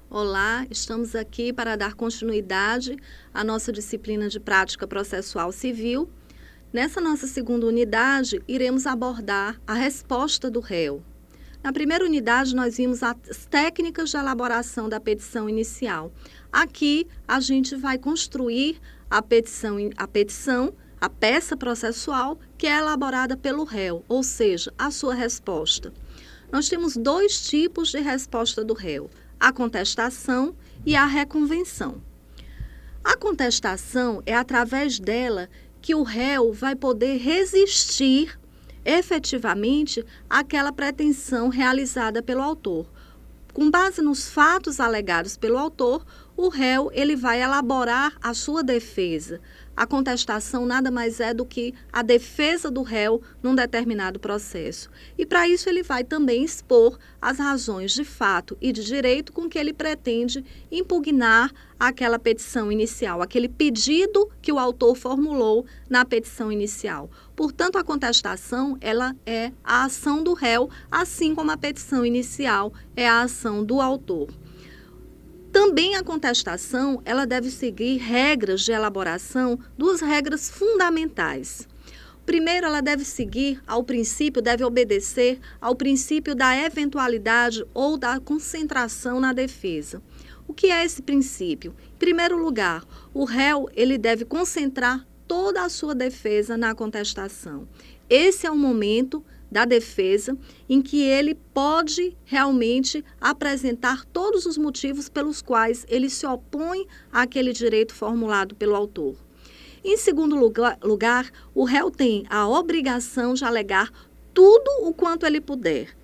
Olá, estamos aqui para dar continuidade à nossa disciplina de prática processual civil. Nessa nossa segunda unidade, iremos abordar a resposta do réu. Na primeira unidade, nós vimos as técnicas de elaboração da petição inicial. Aqui, a gente vai construir a peça processual, que é elaborada pelo réu, ou seja, a sua resposta. Nós temos dois tipos de resposta do réu: a contestação e a reconvenção. A contestação é através dela que o réu vai poder resistir efetivamente àquela pretensão realizada pelo autor. Com base nos fatos alegados pelo autor, o réu ele vai elaborar a sua defesa. A contestação nada mais é do que a defesa do réu num determinado processo. E para isso ele vai também expor as razões de fato e de direito com que ele pretende impugnar aquela petição inicial, aquele pedido que o autor formulou na petição inicial. Portanto, a contestação ela é a ação do réu, assim como a petição inicial é a ação do autor. Também a contestação ela deve seguir regras de elaboração, duas regras fundamentais. Primeiro, ela deve obedecer ao princípio da eventualidade ou da concentração na defesa. O que é esse princípio? Em primeiro lugar, o réu ele deve concentrar toda a sua defesa na contestação. Esse é o momento da defesa em que ele pode realmente apresentar todos os motivos pelos quais ele se opõe àquele direito formulado pelo autor. Em segundo lugar, o réu tem a obrigação de alegar tudo o quanto ele puder,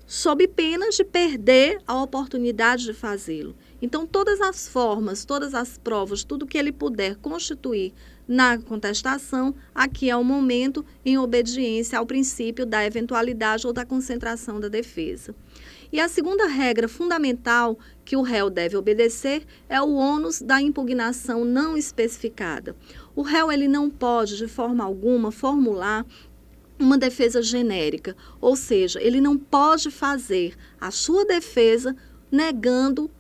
sob pena de perder a oportunidade de fazê-lo. Então, todas as formas, todas as provas, tudo que ele puder constituir na contestação, aqui é o momento em obediência ao princípio da eventualidade ou da concentração da defesa. E a segunda regra fundamental que o réu deve obedecer é o ônus da impugnação não especificada. O réu ele não pode, de forma alguma, formular uma defesa genérica, ou seja, ele não pode fazer a sua defesa negando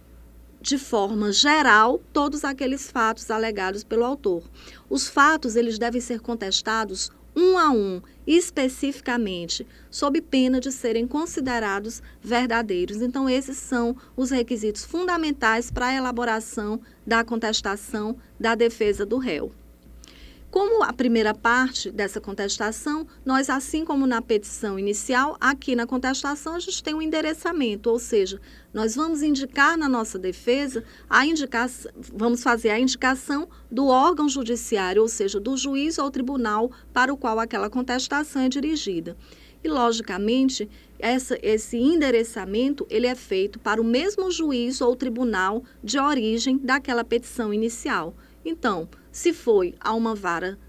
de forma geral todos aqueles fatos alegados pelo autor. Os fatos eles devem ser contestados um a um, especificamente, sob pena de serem considerados verdadeiros. Então, esses são os requisitos fundamentais para a elaboração da contestação da defesa do réu. Como a primeira parte dessa contestação, nós, assim como na petição inicial, aqui na contestação a gente tem um endereçamento, ou seja, nós vamos indicar na nossa defesa, vamos fazer a indicação do órgão judiciário, ou seja, do juiz ou tribunal para o qual aquela contestação é dirigida. E, logicamente, esse endereçamento ele é feito para o mesmo juiz ou tribunal de origem daquela petição inicial. Então, se foi a uma vara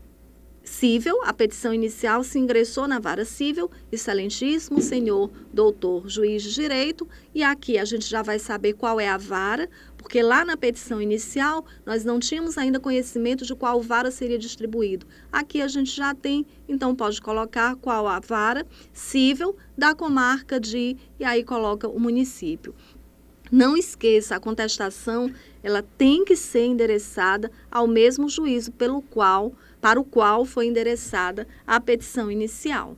cível, a petição inicial se ingressou na vara cível, excelentíssimo senhor doutor juiz de direito, e aqui a gente já vai saber qual é a vara, porque lá na petição inicial nós não tínhamos ainda conhecimento de qual vara seria distribuído. Aqui a gente já tem, então pode colocar qual a vara cível da comarca de, e aí coloca o município. Não esqueça, a contestação ela tem que ser endereçada ao mesmo juízo para o qual foi endereçada a petição inicial.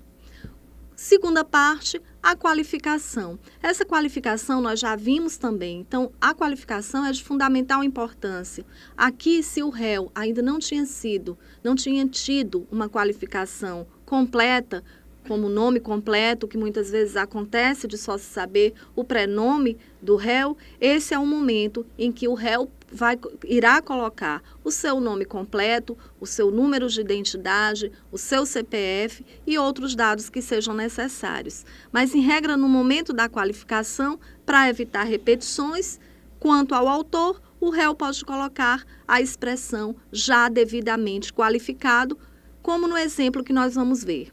Segunda parte, a qualificação. Essa qualificação nós já vimos também. Então, a qualificação é de fundamental importância. Aqui, se o réu ainda não tinha tido uma qualificação completa, como nome completo, que muitas vezes acontece de só se saber o prenome do réu, esse é o momento em que o réu irá colocar o seu nome completo, o seu número de identidade, o seu CPF e outros dados que sejam necessários. Mas, em regra, no momento da qualificação, para evitar repetições, quanto ao autor, o réu pode colocar a expressão já devidamente qualificado, como no exemplo que nós vamos ver.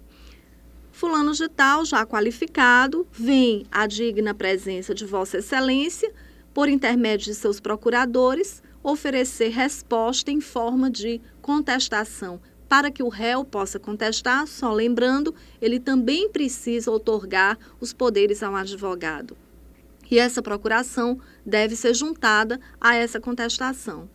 Fulano de tal, já qualificado, vem à digna presença de Vossa Excelência, por intermédio de seus procuradores, oferecer resposta em forma de contestação. Para que o réu possa contestar, só lembrando, ele também precisa outorgar os poderes ao advogado. e essa procuração deve ser juntada a essa contestação,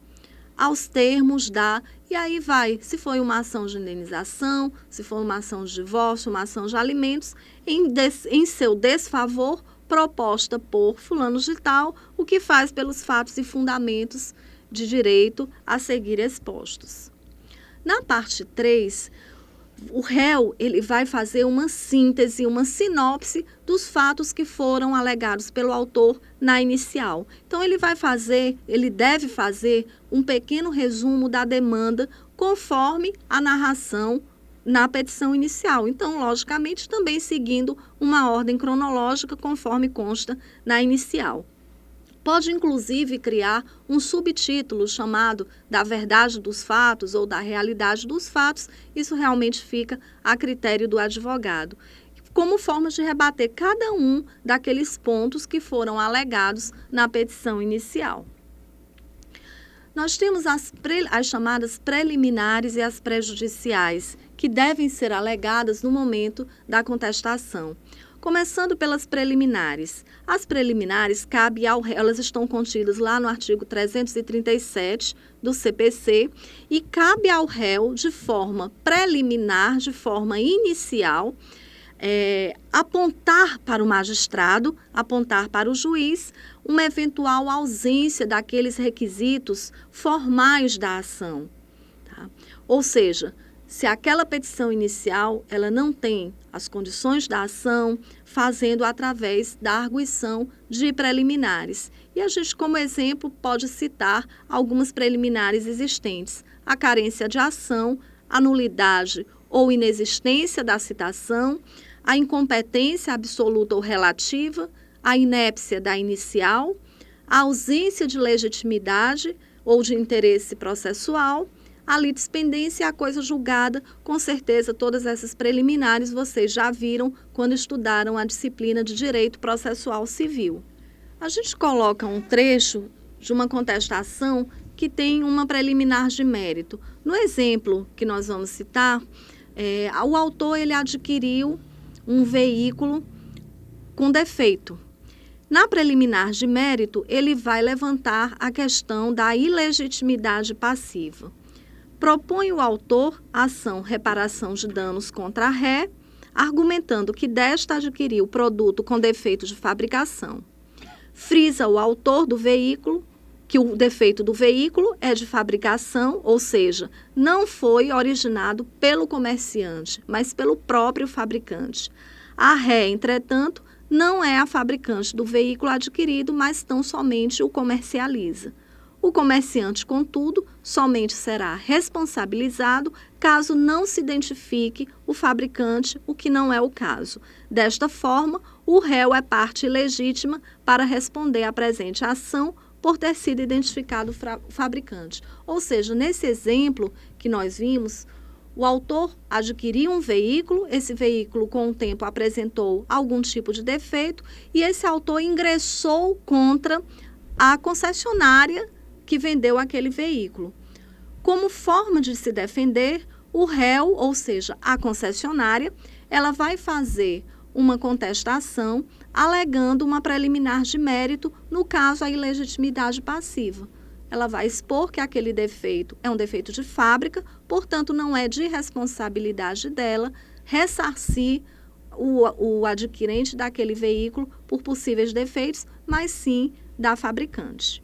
aos termos da, e aí vai, se foi uma ação de indenização, se for uma ação de divórcio, uma ação de alimentos, em seu desfavor, proposta por fulano de tal, o que faz pelos fatos e fundamentos de direito a seguir expostos. Na parte 3, o réu ele vai fazer uma síntese, uma sinopse dos fatos que foram alegados pelo autor na inicial. Então, ele deve fazer um pequeno resumo da demanda conforme a narração na petição inicial. Então, logicamente, também seguindo uma ordem cronológica conforme consta na inicial. Pode, inclusive, criar um subtítulo chamado da verdade dos fatos ou da realidade dos fatos. Isso realmente fica a critério do advogado, como forma de rebater cada um daqueles pontos que foram alegados na petição inicial. Nós temos as chamadas preliminares e as prejudiciais, que devem ser alegadas no momento da contestação. Começando pelas preliminares. As preliminares elas estão contidas lá no artigo 337 do CPC e cabe ao réu, de forma preliminar, de forma inicial, apontar para o magistrado, apontar para o juiz, uma eventual ausência daqueles requisitos formais da ação. Tá? Ou seja, se aquela petição inicial ela não tem as condições da ação, fazendo através da arguição de preliminares. E a gente, como exemplo, pode citar algumas preliminares existentes: a carência de ação, a nulidade ou inexistência da citação, a incompetência absoluta ou relativa, a inépcia da inicial, a ausência de legitimidade ou de interesse processual, a litispendência e a coisa julgada. Com certeza, todas essas preliminares vocês já viram quando estudaram a disciplina de Direito Processual Civil. A gente coloca um trecho de uma contestação que tem uma preliminar de mérito. No exemplo que nós vamos citar, o autor ele adquiriu um veículo com defeito. Na preliminar de mérito, ele vai levantar a questão da ilegitimidade passiva. Propõe o autor a ação reparação de danos contra a ré, argumentando que desta adquiriu o produto com defeito de fabricação. Frisa o autor do veículo que o defeito do veículo é de fabricação, ou seja, não foi originado pelo comerciante, mas pelo próprio fabricante. A ré, entretanto, não é a fabricante do veículo adquirido, mas tão somente o comercializa. O comerciante, contudo, somente será responsabilizado caso não se identifique o fabricante, o que não é o caso. Desta forma, o réu é parte legítima para responder à presente ação por ter sido identificado o fabricante. Ou seja, nesse exemplo que nós vimos, o autor adquiriu um veículo, esse veículo com o tempo apresentou algum tipo de defeito e esse autor ingressou contra a concessionária que vendeu aquele veículo. Como forma de se defender, o réu, ou seja, a concessionária, ela vai fazer uma contestação alegando uma preliminar de mérito, no caso, a ilegitimidade passiva. Ela vai expor que aquele defeito é um defeito de fábrica, portanto, não é de responsabilidade dela ressarcir o adquirente daquele veículo por possíveis defeitos, mas sim da fabricante.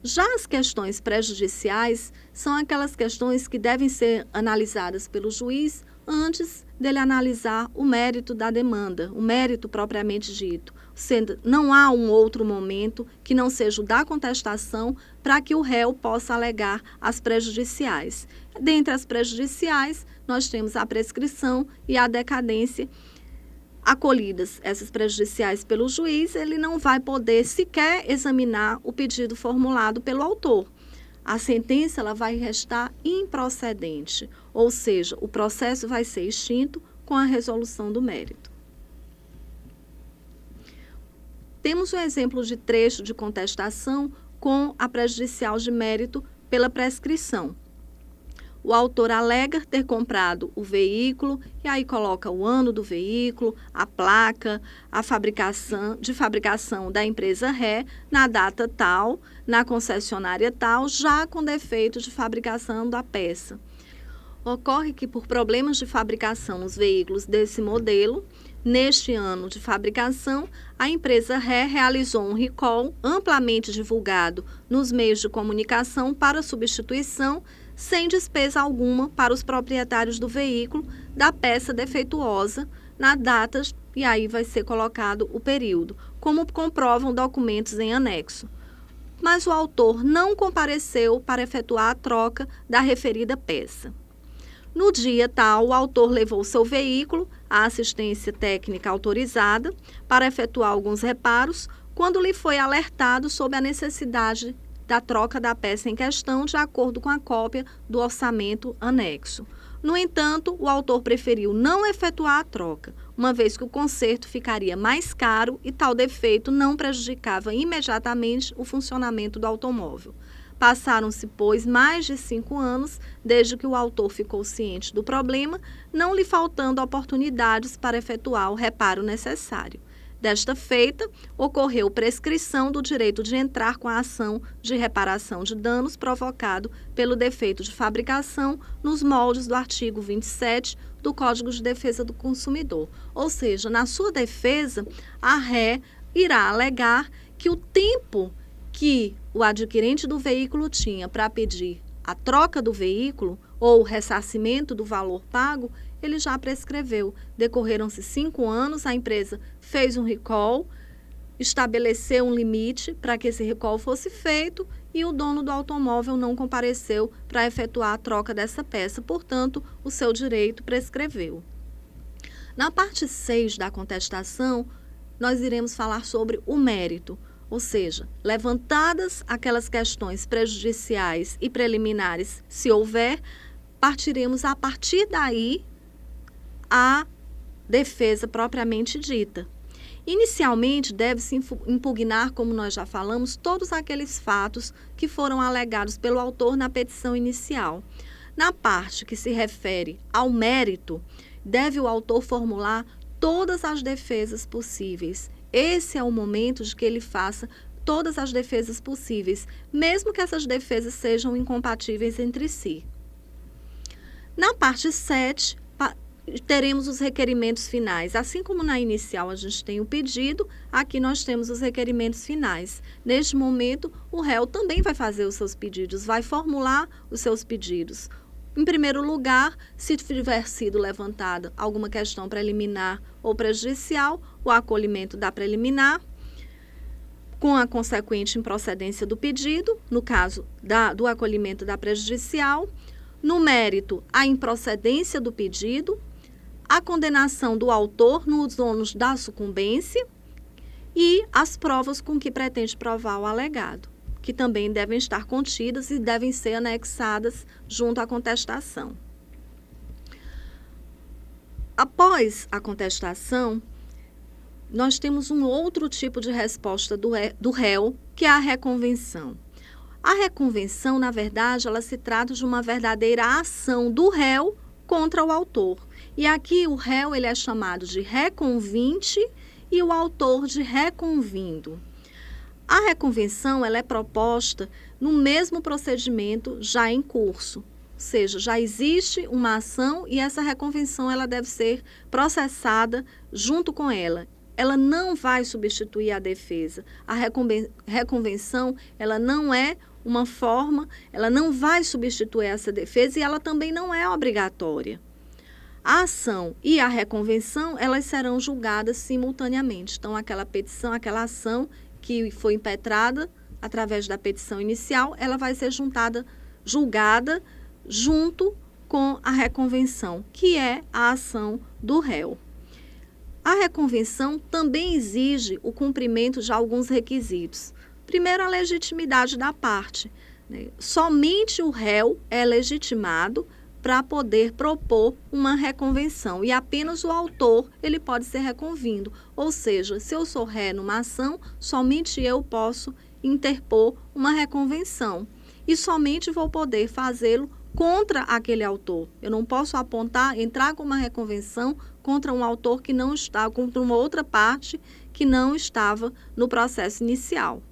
Já as questões prejudiciais são aquelas questões que devem ser analisadas pelo juiz antes dele analisar o mérito da demanda, o mérito propriamente dito. Sendo, não há um outro momento que não seja o da contestação para que o réu possa alegar as prejudiciais. Dentre as prejudiciais, nós temos a prescrição e a decadência. Acolhidas essas prejudiciais pelo juiz, ele não vai poder sequer examinar o pedido formulado pelo autor. A sentença ela vai restar improcedente, ou seja, o processo vai ser extinto com a resolução do mérito. Temos um exemplo de trecho de contestação com a prejudicial de mérito pela prescrição. O autor alega ter comprado o veículo e aí coloca o ano do veículo, a placa, a fabricação da empresa ré, na data tal, na concessionária tal, já com defeito de fabricação da peça. Ocorre que, por problemas de fabricação nos veículos desse modelo, neste ano de fabricação, a empresa ré realizou um recall amplamente divulgado nos meios de comunicação para substituição, sem despesa alguma para os proprietários do veículo, da peça defeituosa, na data, e aí vai ser colocado o período, como comprovam documentos em anexo. Mas o autor não compareceu para efetuar a troca da referida peça. No dia tal, o autor levou seu veículo à assistência técnica autorizada para efetuar alguns reparos, quando lhe foi alertado sobre a necessidade da troca da peça em questão, de acordo com a cópia do orçamento anexo. No entanto, o autor preferiu não efetuar a troca, uma vez que o conserto ficaria mais caro e tal defeito não prejudicava imediatamente o funcionamento do automóvel. Passaram-se, pois, mais de 5 anos desde que o autor ficou ciente do problema, não lhe faltando oportunidades para efetuar o reparo necessário. Desta feita, ocorreu prescrição do direito de entrar com a ação de reparação de danos provocado pelo defeito de fabricação nos moldes do artigo 27 do Código de Defesa do Consumidor. Ou seja, na sua defesa, a ré irá alegar que o tempo que o adquirente do veículo tinha para pedir a troca do veículo ou o ressarcimento do valor pago, ele já prescreveu. Decorreram-se 5 anos, a empresa fez um recall, estabeleceu um limite para que esse recall fosse feito e o dono do automóvel não compareceu para efetuar a troca dessa peça, portanto, o seu direito prescreveu. Na parte 6 da contestação, nós iremos falar sobre o mérito, ou seja, levantadas aquelas questões prejudiciais e preliminares, se houver, partiremos a partir daí a defesa propriamente dita. Inicialmente, deve-se impugnar, como nós já falamos, todos aqueles fatos que foram alegados pelo autor na petição inicial. Na parte que se refere ao mérito, deve o autor formular todas as defesas possíveis. Esse é o momento de que ele faça todas as defesas possíveis, mesmo que essas defesas sejam incompatíveis entre si. Na parte 7, teremos os requerimentos finais. Assim como na inicial a gente tem o pedido, aqui nós temos os requerimentos finais. Neste momento, o réu também vai fazer os seus pedidos, vai formular os seus pedidos. Em primeiro lugar, se tiver sido levantada alguma questão preliminar ou prejudicial, o acolhimento da preliminar, com a consequente improcedência do pedido, no caso do acolhimento da prejudicial. No mérito, a improcedência do pedido, a condenação do autor nos ônus da sucumbência e as provas com que pretende provar o alegado, que também devem estar contidas e devem ser anexadas junto à contestação. Após a contestação, nós temos um outro tipo de resposta do réu, que é a reconvenção. A reconvenção, na verdade, ela se trata de uma verdadeira ação do réu contra o autor. E aqui o réu ele é chamado de reconvinte e o autor de reconvindo. A reconvenção ela é proposta no mesmo procedimento já em curso, ou seja, já existe uma ação e essa reconvenção ela deve ser processada junto com ela. Ela não vai substituir a defesa. A reconvenção ela não é uma forma, ela não vai substituir essa defesa e ela também não é obrigatória. A ação e a reconvenção elas serão julgadas simultaneamente. Então, aquela petição, aquela ação que foi impetrada através da petição inicial, ela vai ser julgada junto com a reconvenção, que é a ação do réu. A reconvenção também exige o cumprimento de alguns requisitos. Primeiro, a legitimidade da parte. Somente o réu é legitimado para poder propor uma reconvenção e apenas o autor ele pode ser reconvindo. Ou seja, se eu sou ré numa ação, somente eu posso interpor uma reconvenção e somente vou poder fazê-lo contra aquele autor. Eu não posso apontar, entrar com uma reconvenção contra um autor que não está, contra uma outra parte que não estava no processo inicial.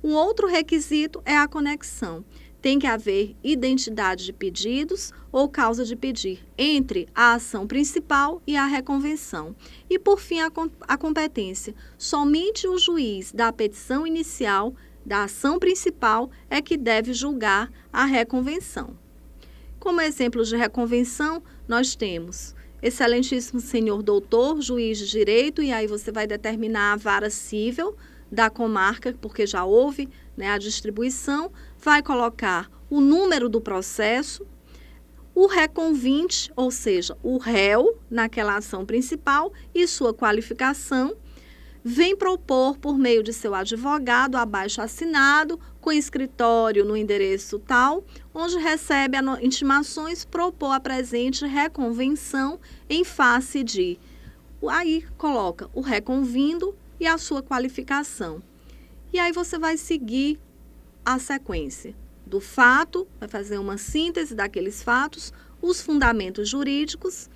Um outro requisito é a conexão. Tem que haver identidade de pedidos ou causa de pedir entre a ação principal e a reconvenção. E, por fim, a competência. Somente o juiz da petição inicial, da ação principal, é que deve julgar a reconvenção. Como exemplos de reconvenção, nós temos excelentíssimo senhor doutor, juiz de direito, e aí você vai determinar a vara cível da comarca, porque já houve, né, a distribuição, vai colocar o número do processo, o reconvinte, ou seja, o réu naquela ação principal e sua qualificação, vem propor por meio de seu advogado abaixo assinado, com escritório no endereço tal, onde recebe intimações, propor a presente reconvenção em face de. Aí coloca o reconvindo e a sua qualificação. E aí você vai seguir a sequência do fato, vai fazer uma síntese daqueles fatos, os fundamentos jurídicos,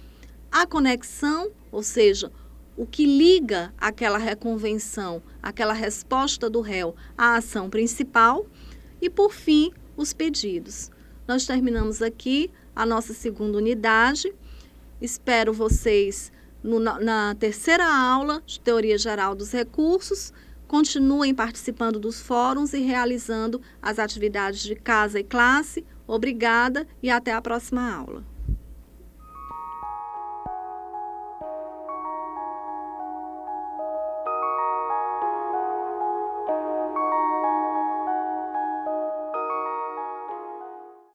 a conexão, ou seja, o que liga aquela reconvenção, aquela resposta do réu à ação principal e, por fim, os pedidos. Nós terminamos aqui a nossa segunda unidade. Espero vocês na terceira aula de Teoria Geral dos Recursos. Continuem participando dos fóruns e realizando as atividades de casa e classe. Obrigada e até a próxima aula.